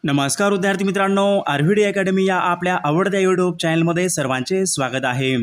नमस्कार विद्यार्थी मित्रांनो, आरव्हीडी अकॅडमी या आपल्या आवडत्या यूट्यूब चॅनलमध्ये सर्वांचे स्वागत आहे।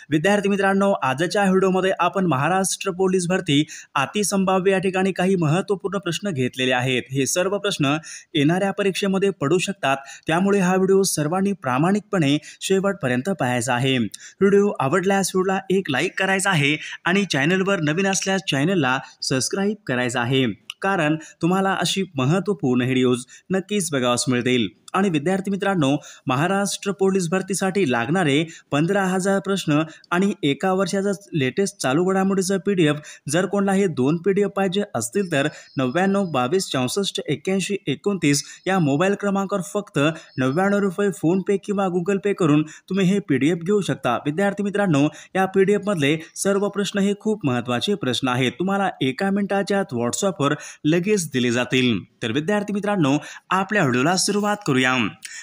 विद्यार्थी मित्रांनो, आजच्या व्हिडिओमध्ये आपण महाराष्ट्र पोलीस भरती अतिसंभाव्य या ठिकाणी काही महत्त्वपूर्ण प्रश्न घेतलेले आहेत। हे सर्व प्रश्न येणाऱ्या परीक्षेमध्ये पडू शकतात, त्यामुळे हा व्हिडिओ सर्वांनी प्रामाणिकपणे शेवटपर्यंत पाहायचा आहे। व्हिडिओ आवडल्यास व्हिडिओला एक लाईक करायचा आहे आणि चॅनलवर नवीन असल्यास चॅनलला सबस्क्राईब करायचं आहे, कारण तुम्हाला अशी महत्त्वपूर्ण व्हिडिओज नक्कीच बघावयास मिळतील। आणि विद्यार्थी मित्रांनो, महाराष्ट्र पोलीस भरतीसाठी लागणारे 15,000 प्रश्न आणि एका वर्षाचा लेटेस्ट चालू घडामोडीचा PDF जर कोणाला हे 2 PDF पाहिजे असतील तर 99 22 64 81 29 या मोबाईल क्रमांकावर फक्त 99 रुपये फोनपे किंवा गुगल पे करून तुम्ही हे PDF घेऊ शकता। विद्यार्थी मित्रांनो, या PDF मधले सर्व प्रश्न हे खूप महत्त्वाचे प्रश्न आहेत, तुम्हाला एका मिनिटाच्या आत व्हॉट्सअपवर लगेच दिले जातील। तर विद्यार्थी मित्रांनो, आपल्या व्हिडिओला सुरुवात करूया।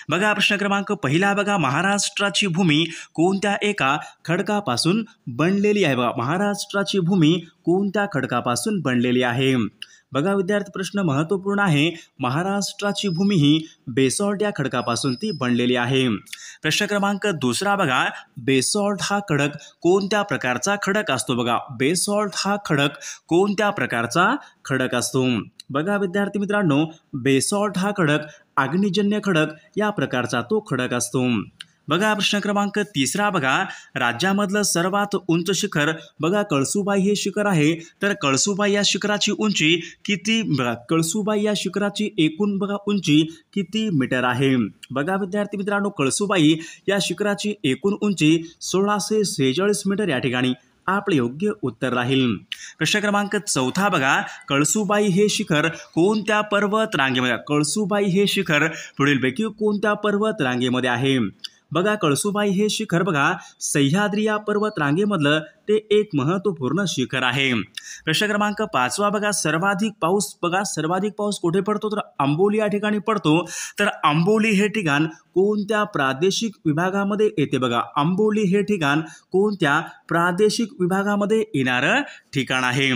बघा प्रश्न क्रमांक पहिला, बघा महाराष्ट्राची भूमी कोणत्या एका खडकापासून बनलेली आहे? बघा महाराष्ट्राची भूमी कोणत्या खडकापासून बनलेली आहे? बघा विद्यार्थी, प्रश्न महत्त्वपूर्ण आहे। महाराष्ट्राची भूमी ही बेसॉल्ट या खडकापासून ती बनलेली आहे। प्रश्न क्रमांक दुसरा, बघा बेसॉल्ट हा खडक कोणत्या प्रकारचा खडक असतो? बघा बेसॉल्ट हा खडक कोणत्या प्रकारचा खडक असतो? बघा विद्यार्थी मित्रांनो, बेसॉल्ट हा खडक अग्निजन्य खडक या प्रकारचा तो खडक असतो। बघा प्रश्न क्रमांक तिसरा, बघा राज्यामधलं सर्वात उंच शिखर बघा कळसुबाई हे शिखर आहे, तर कळसुबाई या शिखराची उंची किती? बघा कळसुबाई या शिखराची एकूण बघा उंची किती मीटर आहे? बघा विद्यार्थी मित्रांनो, कळसुबाई या शिखराची एकूण उंची 1646 मीटर या ठिकाणी आपले योग्य उत्तर राहील। प्रश्न क्रमांक चौथा, बघा कळसुबाई हे शिखर कोणत्या पर्वत रांगेमध्ये? कळसुबाई हे शिखर पुढीलपैकी कोणत्या पर्वत रांगेमध्ये आहे? बघा कळसुबाई हे शिखर बघा सह्याद्री या पर्वत रांगेमधलं ते एक महत्त्वपूर्ण शिखर आहे। प्रश्न क्रमांक पाचवा, बघा सर्वाधिक पाऊस कुठे पडतो? तर आंबोली या ठिकाणी पडतो। तर आंबोली हे ठिकाण कोणत्या प्रादेशिक विभागामध्ये येते? बघा आंबोली हे ठिकाण कोणत्या प्रादेशिक विभागामध्ये येणारं ठिकाण आहे?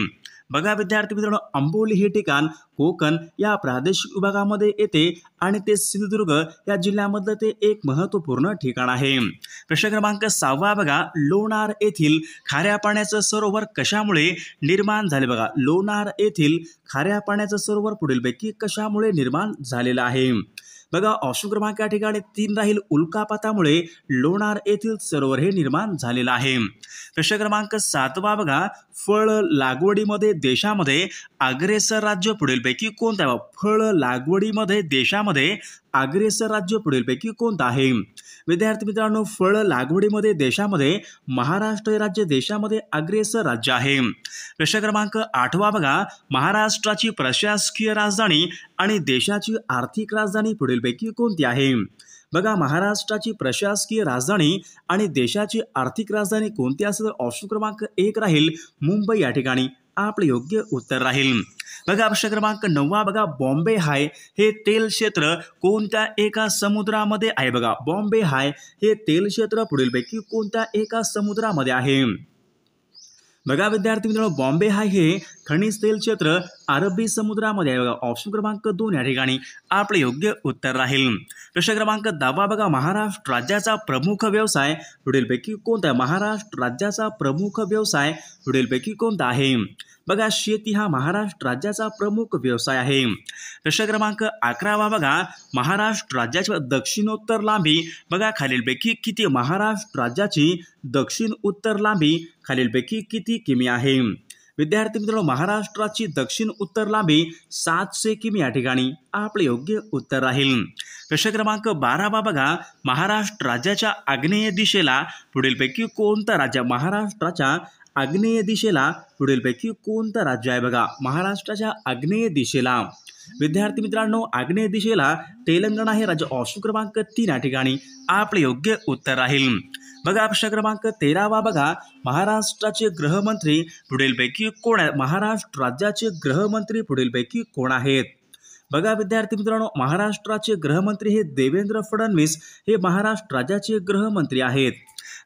बघा विद्यार्थी मित्रांनो, आंबोली हे ठिकाण कोकण या प्रादेशिक विभागामध्ये येते आणि ते सिंधुदुर्ग या जिल्ह्यामधलं ते एक महत्त्वपूर्ण ठिकाण आहे। प्रश्न क्रमांक 6, बघा लोणार येथील खाऱ्या पाण्याचं सरोवर कशामुळे निर्माण झाले? बघा लोणार येथील खाऱ्या पाण्याचं सरोवर पुढीलपैकी कशामुळे निर्माण झालेलं आहे? बघा ऑप्शन क्रमांक या ठिकाणी 3 राहील, उल्कापातामुळे लोणार येथील सरोवर हे निर्माण झालेलं आहे। प्रश्न क्रमांक 7, बघा फळ लागवडीमध्ये देशामध्ये अग्रेसर राज्य पुढीलपैकी कोणतं आहे? फळ लागवडीमध्ये देशामध्ये अग्रेसर राज्य पुढीलपैकी कोणतं आहे? विद्यार्थी मित्रांनो, फळ लागवडीमध्ये देशामध्ये महाराष्ट्र हे राज्य देशामध्ये अग्रेसर राज्य आहे। प्रश्न क्रमांक 8, बघा महाराष्ट्राची प्रशासकीय राजधानी आणि देशाची आर्थिक राजधानी पुढीलपैकी कोणती आहे? बघा महाराष्ट्राची प्रशासकीय राजधानी आणि देशाची आर्थिक राजधानी कोणती असेल? ऑप्शन क्रमांक 1 राहील, मुंबई या ठिकाणी आपले योग्य उत्तर राहील। बघा प्रश्न क्रमांक 9, बघा बॉम्बे हाय हे तेल क्षेत्र कोणत्या एका समुद्रामध्ये आहे? बघा बॉम्बे हाय हे तेल क्षेत्र पुढीलपैकी कोणत्या एका समुद्रामध्ये आहे? बघा विद्यार्थी मित्रांनो, बॉम्बे हाय हे खनिज तेल क्षेत्र अरबी समुद्रामध्ये आहे। बघा ऑप्शन क्रमांक 2 या ठिकाणी आपले योग्य उत्तर राहील। प्रश्न क्रमांक 10, बघा महाराष्ट्र राज्याचा प्रमुख व्यवसाय पुढीलपैकी कोणता आहे? महाराष्ट्र राज्याचा प्रमुख व्यवसाय पुढीलपैकी कोणता आहे? बघा शेती हा महाराष्ट्र राज्याचा प्रमुख व्यवसाय आहे। प्रश्न क्रमांक 11, बघा महाराष्ट्र राज्याची दक्षिणोत्तर लांबी बघा खालीलपैकी किती? महाराष्ट्र राज्याची दक्षिण उत्तर लांबी खालीलपैकी किती किमी आहे? विद्यार्थी मित्रांनो, महाराष्ट्राची दक्षिण उत्तर लांबी 700 किमी या ठिकाणी आपले योग्य उत्तर राहील। प्रश्न क्रमांक 12, बघा महाराष्ट्र राज्याच्या आग्नेय दिशेला पुढीलपैकी कोणतं राज्य? महाराष्ट्राच्या आग्नेय दिशेला पुढीलपैकी कोणतं राज्य आहे? बघा महाराष्ट्राच्या आग्नेय दिशेला विद्यार्थी मित्रांनो आग्नेय दिशेला तेलंगणा हे राज्य। ऑप्शन क्रमांक 3 या ठिकाणी आपले योग्य उत्तर राहील। बघा प्रश्न क्रमांक 13, बघा महाराष्ट्राचे गृहमंत्री पुढीलपैकी कोण आहेत? महाराष्ट्र राज्याचे गृहमंत्री पुढीलपैकी कोण आहेत? बघा विद्यार्थी मित्रांनो, महाराष्ट्राचे गृहमंत्री हे देवेंद्र फडणवीस हे महाराष्ट्र राज्याचे गृहमंत्री आहेत।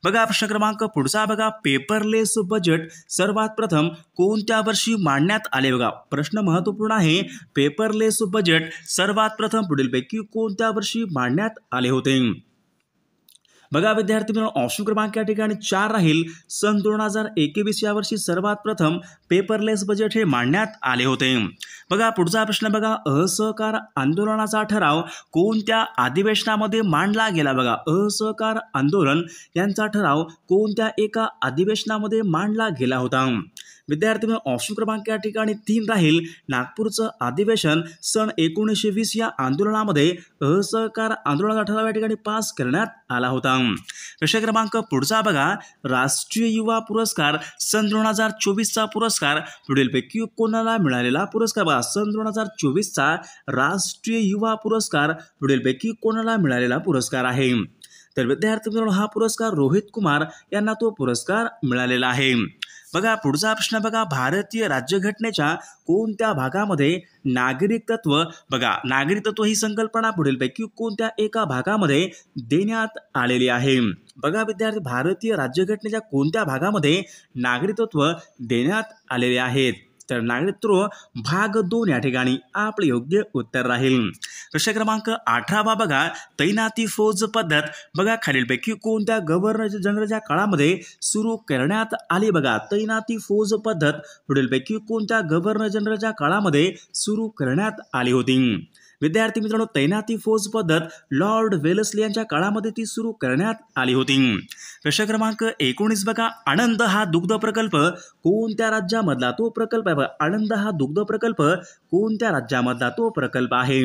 बघा प्रश्न क्रमांक पुढचा बघा, पेपरलेस बजेट सर्वात प्रथम कोणत्या वर्षी मांडण्यात आले? बघा प्रश्न महत्त्वपूर्ण आहे. पेपरलेस बजेट सर्वात प्रथम पुढीलपैकी कोणत्या वर्षी मांडण्यात आले होते? बघा विद्यार्थी मित्रांनो, ऑप्शन क्रमांक या ठिकाणी 4 राहील. सन 2021 या वर्षी सर्वात प्रथम पेपरलेस बजेट हे मांडण्यात आले होते. बघा पुढचा प्रश्न बघा, असहकार आंदोलनाचा ठराव कोणत्या अधिवेशनामध्ये मांडला गेला? बघा असहकार आंदोलन यांचा ठराव कोणत्या एका अधिवेशनामध्ये मांडला गेला होता? विद्यार्थी मित्रांनो, ऑप्शन क्रमांक या ठिकाणी 3 राहील. नागपूरचं अधिवेशन सन 1920 या आंदोलनामध्ये असहकार आंदोलनाचा ठराव या ठिकाणी पास करण्यात आला होता. प्रश्न क्रमांक पुढचा बघा, राष्ट्रीय युवा पुरस्कार सन 2024चा पुरस्कार पुढीलपैकी कोणाला मिळालेला पुरस्कार? बघा सन 2024चा राष्ट्रीय युवा पुरस्कार पुढीलपैकी कोणाला मिळालेला पुरस्कार आहे? तर विद्यार्थी मित्रांनो, हा पुरस्कार रोहित कुमार यांना तो पुरस्कार मिळालेला आहे. बघा पुढचा प्रश्न बघा, भारतीय राज्यघटनेच्या कोणत्या भागामध्ये नागरिकत्व? बघा नागरिकत्व ही संकल्पना पुढीलपैकी कोणत्या एका भागामध्ये देण्यात आलेली आहे? बघा विद्यार्थी, भारतीय राज्यघटनेच्या कोणत्या भागामध्ये नागरिकत्व देण्यात आलेले आहेत? तर नागरिकत्व भाग 2 या ठिकाणी आपले योग्य उत्तर राहील. प्रश्न क्रमांक 18 बघा, तैनाती फौज पद्धत बघा खालीलपैकी कोणत्या गव्हर्नर जनरलच्या काळामध्ये सुरू करण्यात आली? बघा तैनाती फौज पद्धत पुढीलपैकी कोणत्या गव्हर्नर जनरलच्या काळामध्ये सुरू करण्यात आली होती? विद्यार्थी मित्रांनो, तैनाती फौज पद्धत लॉर्ड वेल्लेस्ली यांच्या काळामध्ये ती सुरू करण्यात आली होती. प्रश्न क्रमांक 19 बघा, आनंद हा दुग्ध प्रकल्प कोणत्या राज्यामधला तो प्रकल्प आहे? आनंद हा दुग्ध प्रकल्प कोणत्या राज्यामधला तो प्रकल्प आहे?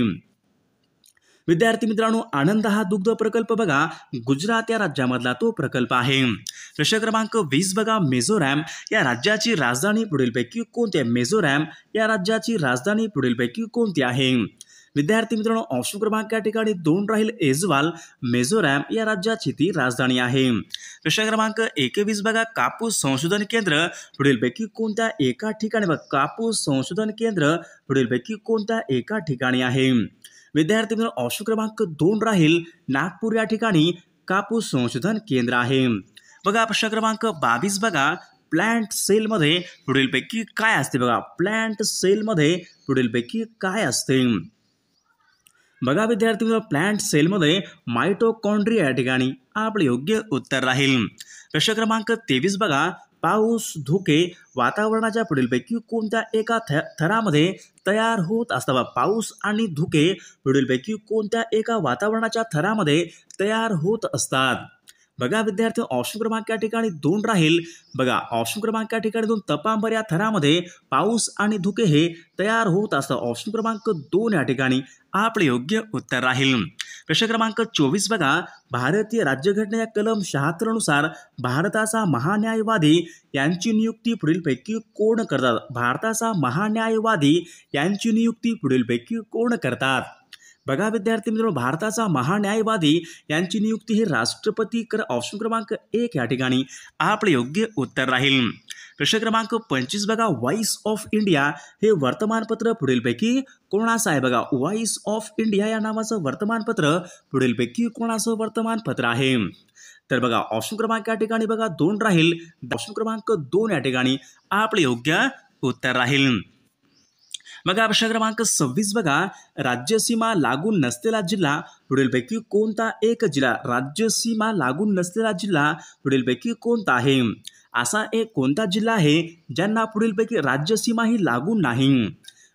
विद्यार्थी मित्रांनो, आनंद हा दुग्ध प्रकल्प बघा गुजरात या राज्यामधला तो प्रकल्प आहे. प्रश्न क्रमांक 20 बघा, मिझोरॅम या राज्याची राजधानी पुढीलपैकी कोणती आहे? मिझोरॅम या राज्याची राजधानी पुढीलपैकी कोणती आहे? विद्यार्थी मित्रांनो, ऑप्शन क्रमांक या ठिकाणी 2 राहील. ऐझवाल मिझोरॅम या राज्याची ती राजधानी आहे. प्रश्न क्रमांक 21 बघा, कापूस संशोधन केंद्र पुढीलपैकी कोणत्या एका ठिकाणी? बघा कापूस संशोधन केंद्र पुढीलपैकी कोणत्या एका ठिकाणी आहे? विद्यार्थी मित्रांनो, ऑप्शन क्रमांक 2 राहील. नागपूर या ठिकाणी कापूस संशोधन केंद्र आहे. बघा प्रश्न क्रमांक 22 बघा, प्लांट सेलमध्ये पुढीलपैकी काय असते? बघा प्लांट सेलमध्ये पुढीलपैकी काय असते? बघा विद्यार्थी मित्रांनो, प्लांट सेलमध्ये मायटोकॉन्ड्रिया या ठिकाणी आपले योग्य उत्तर राहील. प्रश्न क्रमांक 23 बघा, पाऊस धुके वातावरणाच्या पुढीलपैकी कोणत्या एका थरामध्ये तयार होत असतात? पाऊस आणि धुके पुढीलपैकी कोणत्या एका वातावरणाच्या थरामध्ये तयार होत असतात? बघा विद्यार्थी, ऑप्शन क्रमांक या ठिकाणी 2 राहील. बघा ऑप्शन क्रमांक या ठिकाणी 2 तपांबर या थरामध्ये पाऊस आणि धुके हे तयार होत असतात. ऑप्शन क्रमांक 2 या ठिकाणी आपले योग्य उत्तर राहील. प्रश्न क्रमांक 24 बघा, भारतीय राज्यघटनेच्या कलम 76 नुसार भारताचा महान्यायवादी यांची नियुक्ती पुढीलपैकी कोण करतात? भारताचा महान्यायवादी यांची नियुक्ती पुढीलपैकी कोण करतात? बघा विद्यार्थी मित्रांनो, भारताचा महान्यायवादी यांची नियुक्ती हे राष्ट्रपती ऑप्शन क्रमांक 1 या ठिकाणी आपले योग्य उत्तर राहील. प्रश्न क्रमांक 25 बघा, व्हॉइस ऑफ इंडिया हे वर्तमानपत्र पुढीलपैकी कोणाचं आहे? बघा व्हॉइस ऑफ इंडिया या नावाचं वर्तमानपत्र पुढीलपैकी कोणाचं वर्तमानपत्र आहे? तर बघा ऑप्शन क्रमांक या ठिकाणी बघा 2 राहील. ऑप्शन क्रमांक 2 या ठिकाणी आपले योग्य उत्तर राहील. बघा प्रश्न क्रमांक 26 बघा, राज्यसीमा लागून नसलेला जिल्हा पुढीलपैकी कोणता एक जिल्हा? राज्यसीमा लागून नसलेला जिल्हा पुढीलपैकी कोणता आहे? असा एक कोणता जिल्हा आहे ज्यांना पुढीलपैकी राज्यसीमा ही लागून नाही?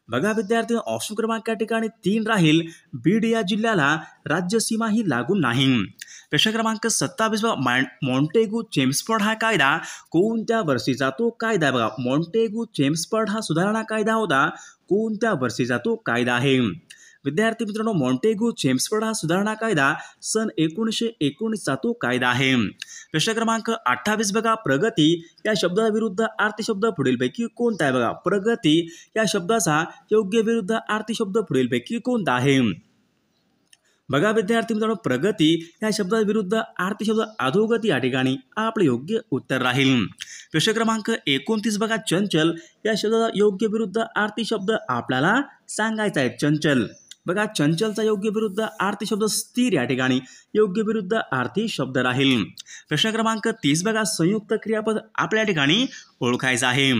बघा विद्यार्थी, ऑप्शन क्रमांक या ठिकाणी 3 राहील. बीड या जिल्ह्याला राज्यसीमा ही लागून नाही. प्रश्न क्रमांक 27 बघा, मॉन्टेगू चेम्सफोर्ड हा कायदा कोणत्या वर्षीचा तो कायदा? बघा मॉन्टेगू चेम्सफोर्ड हा सुधारणा कायदा होता. कोणत्या वर्षीचा तो कायदा आहे? विद्यार्थी मित्रांनो, मॉन्टेगू चेम्सफोर्ड हा सुधारणा कायदा सन 1919चा तो कायदा आहे. प्रश्न क्रमांक 28 बघा, प्रगती या शब्दाविरुद्ध अर्थी शब्द पुढीलपैकी कोणता आहे? बघा प्रगती या शब्दाचा योग्य विरुद्ध अर्थी शब्द पुढीलपैकी कोणता आहे? बघा विद्यार्थी मित्रांनो, प्रगती या शब्दाविरुद्ध अर्थी शब्द अधोगती या ठिकाणी आपले योग्य उत्तर राहील. प्रश्न क्रमांक 29 बघा, चंचल या शब्दाचा योग्य विरुद्ध अर्थी शब्द आपल्याला सांगायचा आहे. चंचल बघा चंचलचा योग्य विरुद्ध आरती शब्द स्थिर या ठिकाणी योग्य विरुद्ध आरती शब्द राहील. प्रश्न क्रमांक 30 बघा संयुक्त क्रियापद आपल्या ठिकाणी ओळखायचं आहे.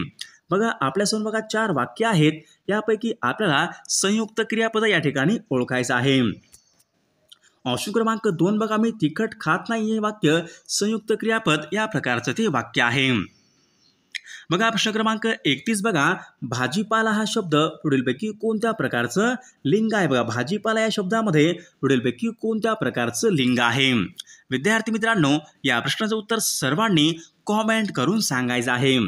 बघा आपल्यासमोर बघा 4 वाक्य आहेत, यापैकी आपल्याला संयुक्त क्रियापद या ठिकाणी ओळखायचं आहे. ऑप्शन क्रमांक 2 बघा मी तिखट खात नाही हे वाक्य संयुक्त क्रियापद या प्रकारचं ते वाक्य आहे. बघा प्रश्न क्रमांक 31 बघा भाजीपाला हा शब्द पुढीलपैकी कोणत्या प्रकारचं लिंग आहे. बघा भाजीपाला या शब्दामध्ये पुढीलपैकी कोणत्या प्रकारचं लिंग आहे. विद्यार्थी मित्रांनो या प्रश्नाचं उत्तर सर्वांनी कॉमेंट करून सांगायचं आहे.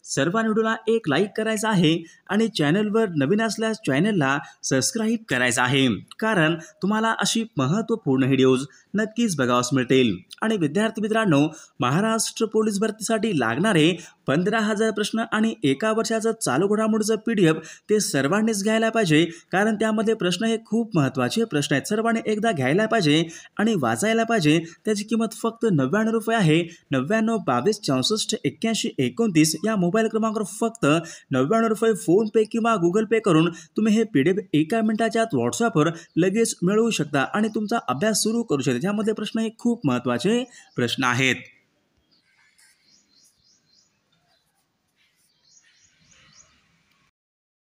सर्वांनी व्हिडिओला एक लाईक करायचा आहे आणि चॅनलवर नवीन असल्यास चॅनलला सबस्क्राईब करायचं आहे, कारण तुम्हाला अशी महत्त्वपूर्ण व्हिडिओज नक्कीच बघावयास मिळतील. आणि विद्यार्थी मित्रांनो महाराष्ट्र पोलीस भरतीसाठी लागणारे 15,000 प्रश्न आणि एका वर्षाचं चालू घडामोडीचं PDF ते सर्वांनीच घ्यायला पाहिजे, कारण त्यामध्ये प्रश्न हे खूप महत्त्वाचे प्रश्न आहेत. सर्वांनी एकदा घ्यायला पाहिजे आणि वाचायला पाहिजे. त्याची किंमत फक्त 99 रुपये आहे. 99 22 64 81 29 या मोबाईल क्रमांकावर फक्त 99 रुपये फोनपे किंवा गुगल पे करून तुम्ही हे PDF एका मिनिटाच्या आत व्हॉट्सअपवर लगेच मिळवू शकता आणि तुमचा अभ्यास सुरू करू शकता. ज्यामध्ये प्रश्न हे खूप महत्त्वाचे प्रश्न आहेत.